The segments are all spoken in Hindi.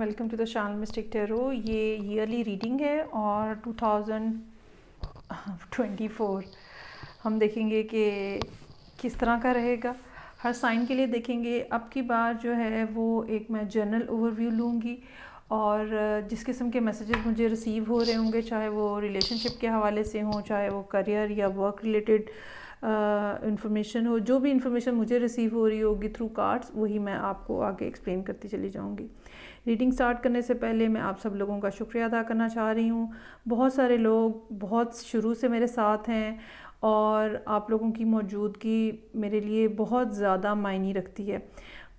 Welcome to the channel mystic tarot. ये ईयरली रीडिंग है और 2024 हम देखेंगे कि किस तरह का रहेगा। हर साइन के लिए देखेंगे। अब की बार जो है वो एक मैं जनरल ओवरव्यू लूँगी और जिस किस्म के मैसेजेस मुझे रिसीव हो रहे होंगे, चाहे वो रिलेशनशिप के हवाले से हों, चाहे वो करियर या वर्क रिलेटेड इंफॉर्मेशन हो, जो भी इंफॉर्मेशन मुझे रिसीव हो रही होगी थ्रू कार्ड्स, वही मैं आपको आगे एक्सप्लेन करती चली जाऊंगी। रीडिंग स्टार्ट करने से पहले मैं आप सब लोगों का शुक्रिया अदा करना चाह रही हूँ। बहुत सारे लोग बहुत शुरू से मेरे साथ हैं और आप लोगों की मौजूदगी मेरे लिए बहुत ज़्यादा मायने रखती है।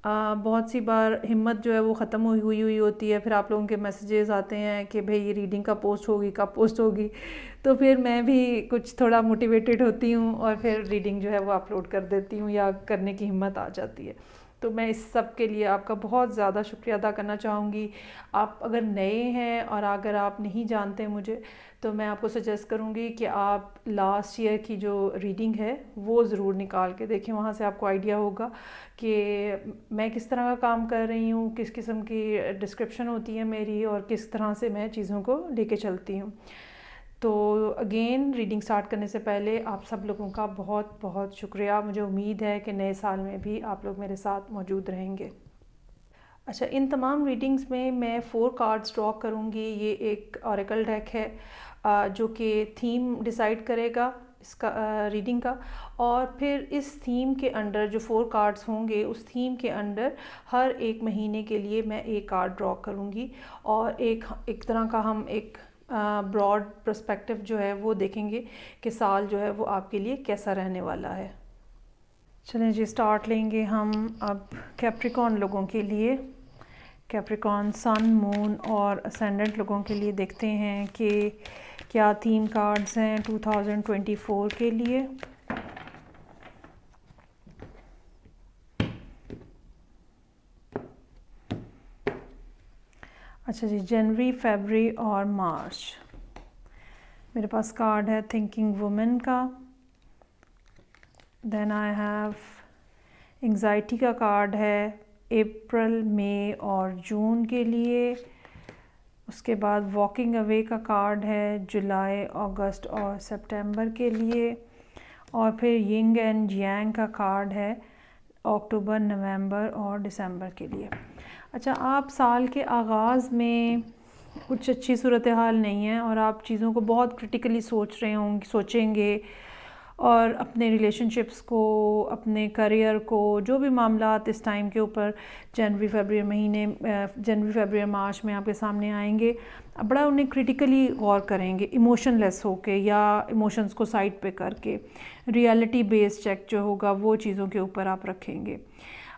बहुत सी बार हिम्मत जो है वो ख़त्म हुई होती है, फिर आप लोगों के मैसेजेस आते हैं कि भाई ये रीडिंग कब पोस्ट होगी, कब पोस्ट होगी, तो फिर मैं भी कुछ थोड़ा मोटिवेटेड होती हूँ और फिर रीडिंग जो है वो अपलोड कर देती हूँ या करने की हिम्मत आ जाती है। तो मैं इस सब के लिए आपका बहुत ज़्यादा शुक्रिया अदा करना चाहूँगी। आप अगर नए हैं और अगर आप नहीं जानते मुझे, तो मैं आपको सजेस्ट करूँगी कि आप लास्ट ईयर की जो रीडिंग है वो ज़रूर निकाल के देखें। वहाँ से आपको आइडिया होगा कि मैं किस तरह का काम कर रही हूँ, किस किस्म की डिस्क्रिप्शन होती है मेरी और किस तरह से मैं चीज़ों को लेके चलती हूँ। तो अगेन रीडिंग स्टार्ट करने से पहले आप सब लोगों का बहुत बहुत शुक्रिया। मुझे उम्मीद है कि नए साल में भी आप लोग मेरे साथ मौजूद रहेंगे। अच्छा, इन तमाम रीडिंग्स में मैं 4 कार्ड्स ड्रॉ करूँगी। ये एक ऑरेकल डेक है जो कि थीम डिसाइड करेगा इसका रीडिंग का, और फिर इस थीम के अंडर जो 4 कार्ड्स होंगे उस थीम के अंडर हर एक महीने के लिए मैं एक कार्ड ड्रॉ करूँगी और एक तरह का हम एक ब्रॉड पर्सपेक्टिव जो है वो देखेंगे कि साल जो है वो आपके लिए कैसा रहने वाला है। चलें जी, स्टार्ट लेंगे हम अब कैप्रिकॉन लोगों के लिए। कैप्रिकॉन सन, मून और असेंडेंट लोगों के लिए देखते हैं कि क्या थीम कार्ड्स हैं 2024 के लिए। अच्छा जी, जनवरी, फरवरी और मार्च। मेरे पास कार्ड है थिंकिंग वुमेन का। देन आई हैव एंग्जाइटी का कार्ड है अप्रैल, मई और जून के लिए। उसके बाद वॉकिंग अवे का कार्ड है जुलाई, अगस्त और सितंबर के लिए। और फिर यिंग एंड यांग का कार्ड है अक्टूबर, नवंबर और दिसंबर के लिए। अच्छा, आप साल के आगाज़ में कुछ अच्छी सूरत हाल नहीं है और आप चीज़ों को बहुत क्रिटिकली सोचेंगे और अपने रिलेशनशिप्स को, अपने करियर को, जो भी मामलात इस टाइम के ऊपर जनवरी फरवरी मार्च में आपके सामने आएंगे, बड़ा उन्हें क्रिटिकली गौर करेंगे, इमोशनलेस होके या इमोशंस को साइड पे करके रियलिटी बेस्ड चेक जो होगा वो चीज़ों के ऊपर आप रखेंगे।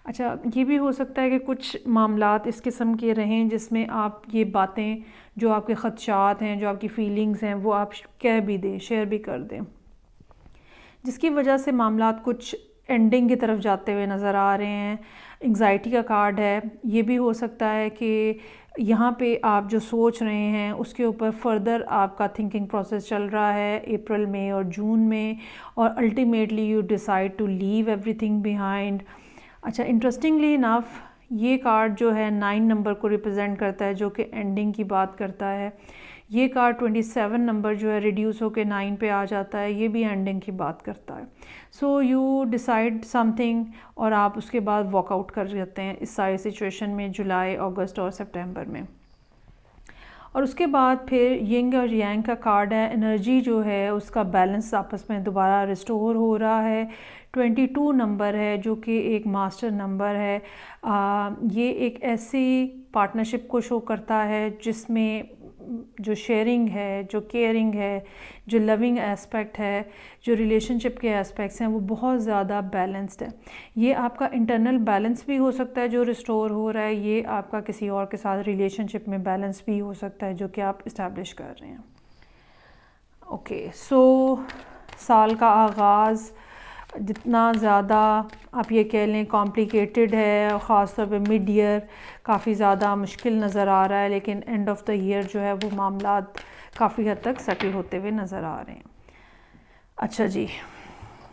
अच्छा, ये भी हो सकता है कि कुछ मामलात इस किस्म के रहें जिसमें आप ये बातें, जो आपके ख़दशात हैं, जो आपकी फ़ीलिंग्स हैं, वो आप कह भी दें, शेयर भी कर दें, जिसकी वजह से मामलात कुछ एंडिंग की तरफ जाते हुए नज़र आ रहे हैं। एंग्जाइटी का कार्ड है। ये भी हो सकता है कि यहाँ पे आप जो सोच रहे हैं उसके ऊपर फर्दर आपका थिंकिंग प्रोसेस चल रहा है अप्रैल में और जून में, और ultimately you decide to leave everything behind. अच्छा, इंटरेस्टिंगली इनफ ये कार्ड जो है 9 नंबर को रिप्रेजेंट करता है, जो कि एंडिंग की बात करता है। ये कार्ड 27 नंबर जो है रिड्यूस होकर 9 पे आ जाता है, ये भी एंडिंग की बात करता है। सो यू डिसाइड समथिंग और आप उसके बाद वॉकआउट कर जाते हैं इस सारी सिचुएशन में जुलाई, अगस्त और सितंबर में। और उसके बाद फिर यिंग और यांग का कार्ड है। एनर्जी जो है उसका बैलेंस आपस में दोबारा रिस्टोर हो रहा है। 22 नंबर है जो कि एक मास्टर नंबर है। ये एक ऐसी पार्टनरशिप को शो करता है जिसमें जो शेयरिंग है, जो केयरिंग है, जो लविंग एस्पेक्ट है, जो रिलेशनशिप के एस्पेक्ट्स हैं, वो बहुत ज़्यादा बैलेंस्ड है। ये आपका इंटरनल बैलेंस भी हो सकता है जो रिस्टोर हो रहा है, ये आपका किसी और के साथ रिलेशनशिप में बैलेंस भी हो सकता है जो कि आप इस्टेब्लिश कर रहे हैं। ओके, सो साल का आगाज़ जितना ज़्यादा आप ये कह लें कॉम्प्लिकेटेड है, ख़ास तौर पे मिड ईयर काफ़ी ज़्यादा मुश्किल नज़र आ रहा है, लेकिन एंड ऑफ द ईयर जो है वो मामलात काफ़ी हद तक सेटल होते हुए नज़र आ रहे हैं। अच्छा जी,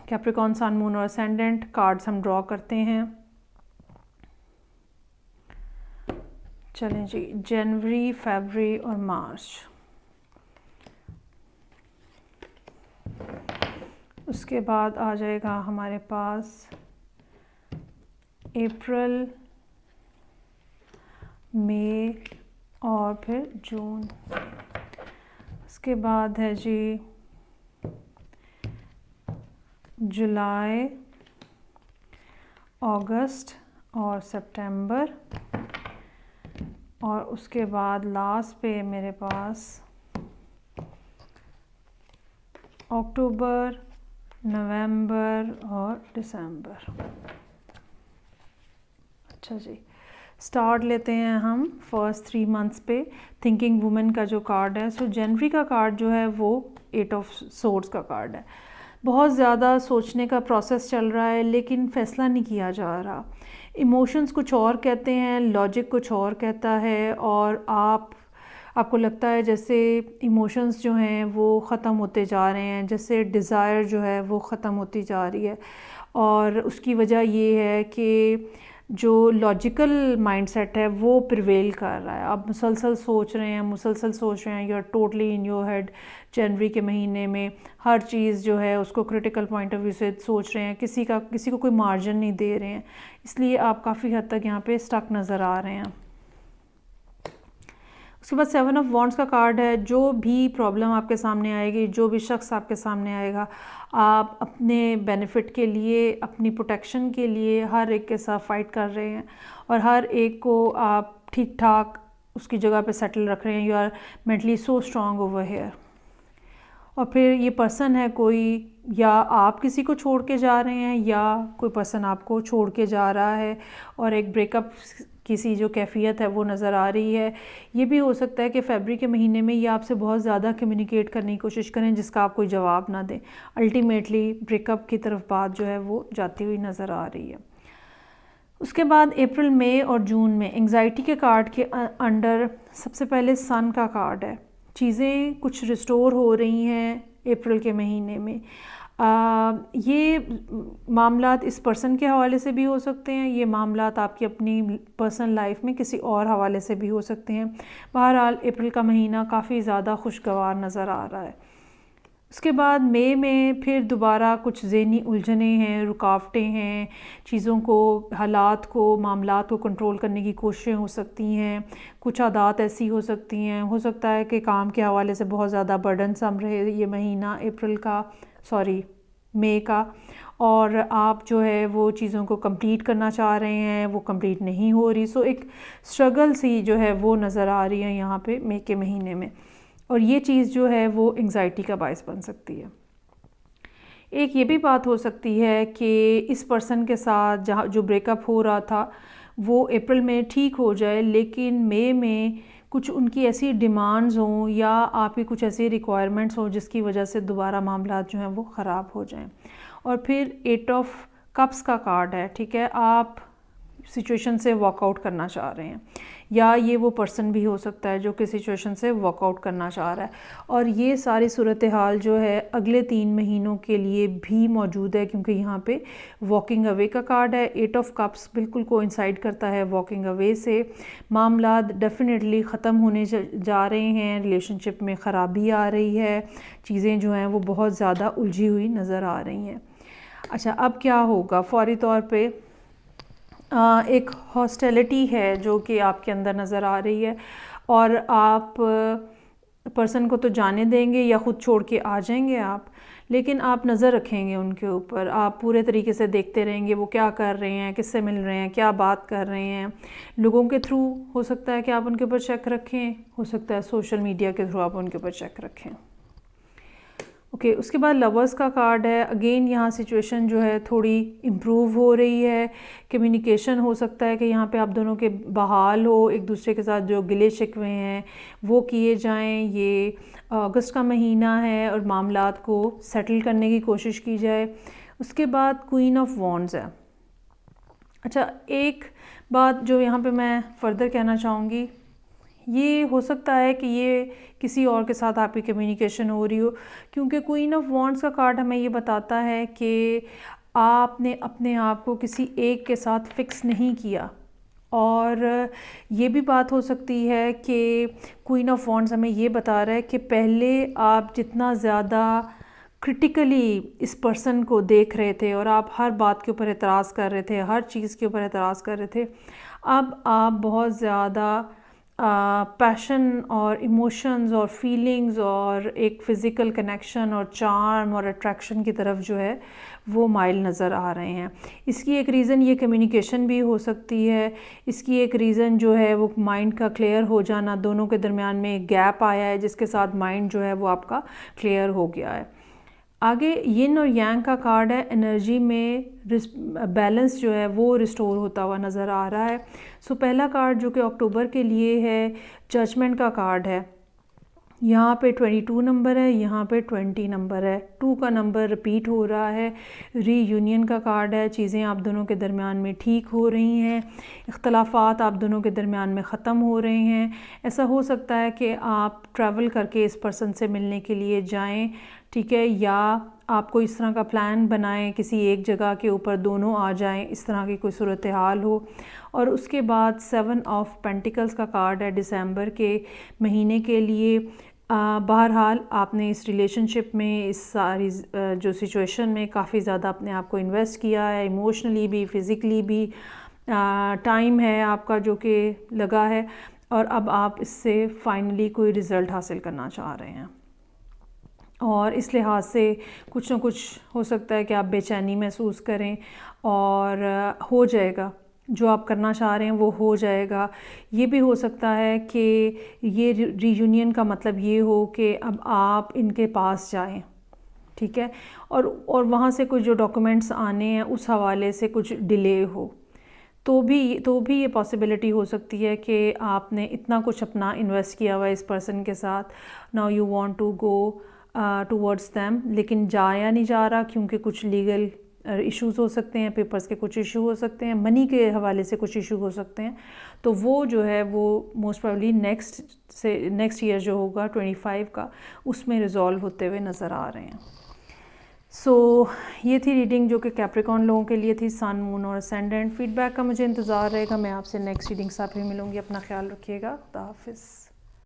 कैप्रिकॉन सन, मून और असेंडेंट कार्ड्स हम ड्रॉ करते हैं। चलें जी, जनवरी, फरवरी और मार्च। उसके बाद आ जाएगा हमारे पास अप्रैल, मई और फिर जून। उसके बाद है जी जुलाई, अगस्त और सितंबर। और उसके बाद लास्ट पे मेरे पास अक्टूबर, नवंबर और दिसंबर। अच्छा जी, स्टार्ट लेते हैं हम फर्स्ट 3 मंथ्स पे थिंकिंग वुमेन का जो कार्ड है। सो जनवरी का कार्ड जो है वो 8 ऑफ सोर्ड्स का कार्ड है। बहुत ज़्यादा सोचने का प्रोसेस चल रहा है लेकिन फ़ैसला नहीं किया जा रहा। इमोशंस कुछ और कहते हैं, लॉजिक कुछ और कहता है, और आपको लगता है जैसे इमोशंस जो हैं वो ख़त्म होते जा रहे हैं, जैसे डिज़ायर जो है वो ख़त्म होती जा रही है। और उसकी वजह ये है कि जो लॉजिकल माइंडसेट है वो प्रिवेल कर रहा है। आप मुसलसल सोच रहे हैं, you are totally in your head. जनवरी के महीने में हर चीज़ जो है उसको क्रिटिकल पॉइंट ऑफ व्यू से सोच रहे हैं, किसी को कोई मार्जिन नहीं दे रहे हैं, इसलिए आप काफ़ी हद तक यहाँ पे स्टक नज़र आ रहे हैं। उसके बाद 7 ऑफ वॉन्ड्स का कार्ड है। जो भी प्रॉब्लम आपके सामने आएगी, जो भी शख्स आपके सामने आएगा, आप अपने बेनिफिट के लिए, अपनी प्रोटेक्शन के लिए हर एक के साथ फ़ाइट कर रहे हैं और हर एक को आप ठीक ठाक उसकी जगह पे सेटल रख रहे हैं। You are mentally so strong over here. और फिर ये पर्सन है कोई, या आप किसी को छोड़ के जा रहे हैं या कोई पर्सन आपको छोड़ के जा रहा है, और एक ब्रेकअप किसी जो कैफियत है वो नज़र आ रही है। ये भी हो सकता है कि फरवरी के महीने में ये आपसे बहुत ज़्यादा कम्युनिकेट करने की कोशिश करें जिसका आप कोई जवाब ना दें। अल्टीमेटली ब्रेकअप की तरफ बात जो है वो जाती हुई नज़र आ रही है। उसके बाद अप्रैल, मई और जून में एंग्जाइटी के कार्ड के अंडर सबसे पहले सन का कार्ड है। चीज़ें कुछ रिस्टोर हो रही हैं अप्रैल के महीने में। ये मामलात इस पर्सन के हवाले से भी हो सकते हैं, ये मामलात आपकी अपनी पर्सनल लाइफ में किसी और हवाले से भी हो सकते हैं। बहरहाल अप्रैल का महीना काफ़ी ज़्यादा खुशगवार नज़र आ रहा है। उसके बाद मई में फिर दोबारा कुछ ज़हनी उलझने हैं, रुकावटें हैं, चीज़ों को, हालात को, मामलात को कंट्रोल करने की कोशिशें हो सकती हैं। कुछ आदत ऐसी हो सकती हैं, हो सकता है कि काम के हवाले से बहुत ज़्यादा बर्डनसम रहे ये महीना मई का, और आप जो है वो चीज़ों को कंप्लीट करना चाह रहे हैं, वो कंप्लीट नहीं हो रही। सो एक स्ट्रगल सी जो है वो नज़र आ रही है यहाँ पे मई के महीने में, और ये चीज़ जो है वो एंग्जाइटी का बायस बन सकती है। एक ये भी बात हो सकती है कि इस पर्सन के साथ जहाँ जो ब्रेकअप हो रहा था वो अप्रैल में ठीक हो जाए, लेकिन मई में कुछ उनकी ऐसी डिमांड्स हों या आपकी कुछ ऐसी रिक्वायरमेंट्स हों जिसकी वजह से दोबारा मामला जो हैं वो ख़राब हो जाएं। और फिर 8 ऑफ कप्स का कार्ड है, ठीक है, आप सिचुएशन से वॉकआउट करना चाह रहे हैं, या ये वो पर्सन भी हो सकता है जो कि सिचुएशन से वॉकआउट करना चाह रहा है। और ये सारी सूरत हाल जो है अगले 3 महीनों के लिए भी मौजूद है, क्योंकि यहाँ पे वॉकिंग अवे का कार्ड है। 8 ऑफ कप्स बिल्कुल कोइंसाइड करता है वॉकिंग अवे से। मामला डेफिनेटली ख़त्म होने जा रहे हैं, रिलेशनशिप में ख़राबी आ रही है, चीज़ें जो हैं वो बहुत ज़्यादा उलझी हुई नज़र आ रही हैं। अच्छा, अब क्या होगा? फौरी तौर पर एक हॉस्टिलिटी है जो कि आपके अंदर नज़र आ रही है, और आप पर्सन को तो जाने देंगे या ख़ुद छोड़ के आ जाएंगे आप, लेकिन आप नज़र रखेंगे उनके ऊपर, आप पूरे तरीके से देखते रहेंगे वो क्या कर रहे हैं, किससे मिल रहे हैं, क्या बात कर रहे हैं। लोगों के थ्रू हो सकता है कि आप उनके ऊपर चेक रखें, हो सकता है सोशल मीडिया के थ्रू आप उनके ऊपर चेक रखें। ओके, उसके बाद लवर्स का कार्ड है। अगेन यहाँ सिचुएशन जो है थोड़ी इम्प्रूव हो रही है। कम्युनिकेशन हो सकता है कि यहाँ पे आप दोनों के बहाल हो, एक दूसरे के साथ जो गिले शिकवे हैं वो किए जाएं। ये अगस्त का महीना है और मामलात को सेटल करने की कोशिश की जाए। उसके बाद क्वीन ऑफ वॉन्ड्स है। अच्छा, एक बात जो यहाँ पे मैं फ़र्दर कहना चाहूँगी, ये हो सकता है कि ये किसी और के साथ आपकी कम्युनिकेशन हो रही हो, क्योंकि क्वीन ऑफ वॉन्ड्स का कार्ड हमें ये बताता है कि आपने अपने आप को किसी एक के साथ फ़िक्स नहीं किया, और ये भी बात हो सकती है कि क्वीन ऑफ वॉन्ड्स हमें ये बता रहा है कि पहले आप जितना ज़्यादा क्रिटिकली इस पर्सन को देख रहे थे और आप हर बात के ऊपर एतराज़ कर रहे थे, हर चीज़ के ऊपर एतराज़ कर रहे थे, अब आप बहुत ज़्यादा पैशन और इमोशंस और फीलिंग्स और एक फ़िज़िकल कनेक्शन और चार्म और अट्रैक्शन की तरफ जो है वो माइल नज़र आ रहे हैं। इसकी एक रीज़न ये कम्युनिकेशन भी हो सकती है। इसकी एक रीज़न जो है वो माइंड का क्लियर हो जाना, दोनों के दरमियान में एक गैप आया है जिसके साथ माइंड जो है वो आपका क्लियर हो गया है। आगे यिन और यांग का कार्ड है, एनर्जी में बैलेंस जो है वो रिस्टोर होता हुआ नज़र आ रहा है। सो पहला कार्ड जो कि अक्टूबर के लिए है, जजमेंट का कार्ड है। यहाँ पे 22 नंबर है, यहाँ पे 20 नंबर है, 2 का नंबर रिपीट हो रहा है। रीयूनियन का कार्ड है, चीज़ें आप दोनों के दरमियान में ठीक हो रही हैं, इख्तलाफात आप दोनों के दरमियान में ख़त्म हो रहे हैं। ऐसा हो सकता है कि आप ट्रैवल करके इस पर्सन से मिलने के लिए जाएं, ठीक है, या आप कोई इस तरह का प्लान बनाएं, किसी एक जगह के ऊपर दोनों आ जाएं, इस तरह की कोई सूरत हाल हो। और उसके बाद 7 ऑफ पेंटिकल्स का कार्ड है दिसंबर के महीने के लिए। बहरहाल आपने इस रिलेशनशिप में, इस सारी जो सिचुएशन में काफ़ी ज़्यादा अपने आप को इन्वेस्ट किया है, इमोशनली भी, फ़िज़िकली भी। टाइम है आपका जो कि लगा है और अब आप इससे फाइनली कोई रिज़ल्ट हासिल करना चाह रहे हैं। और इस लिहाज से कुछ ना कुछ हो सकता है कि आप बेचैनी महसूस करें और हो जाएगा, जो आप करना चाह रहे हैं वो हो जाएगा। ये भी हो सकता है कि ये रीयूनियन का मतलब ये हो कि अब आप इनके पास जाएं, ठीक है, और वहाँ से कुछ जो डॉक्यूमेंट्स आने हैं उस हवाले से कुछ डिले हो, तो भी ये पॉसिबिलिटी हो सकती है कि आपने इतना कुछ अपना इन्वेस्ट किया हुआ है इस पर्सन के साथ, now you want to go towards them, लेकिन जाया नहीं जा रहा क्योंकि कुछ लीगल इश्यूज़ हो सकते हैं, पेपर्स के कुछ इशू हो सकते हैं, मनी के हवाले से कुछ इशू हो सकते हैं। तो वो जो है वो मोस्ट प्रोबेबली नेक्स्ट ईयर जो होगा 25 का, उसमें रिजॉल्व होते हुए नज़र आ रहे हैं। सो ये थी रीडिंग जो कि कैप्रिकॉर्न लोगों के लिए थी, सन, मून और असेंडेंट। फीडबैक का मुझे इंतज़ार रहेगा। मैं आपसे नेक्स्ट रीडिंग साथ भी मिलूँगी। अपना ख्याल रखिएगा। खुदा हाफिज़।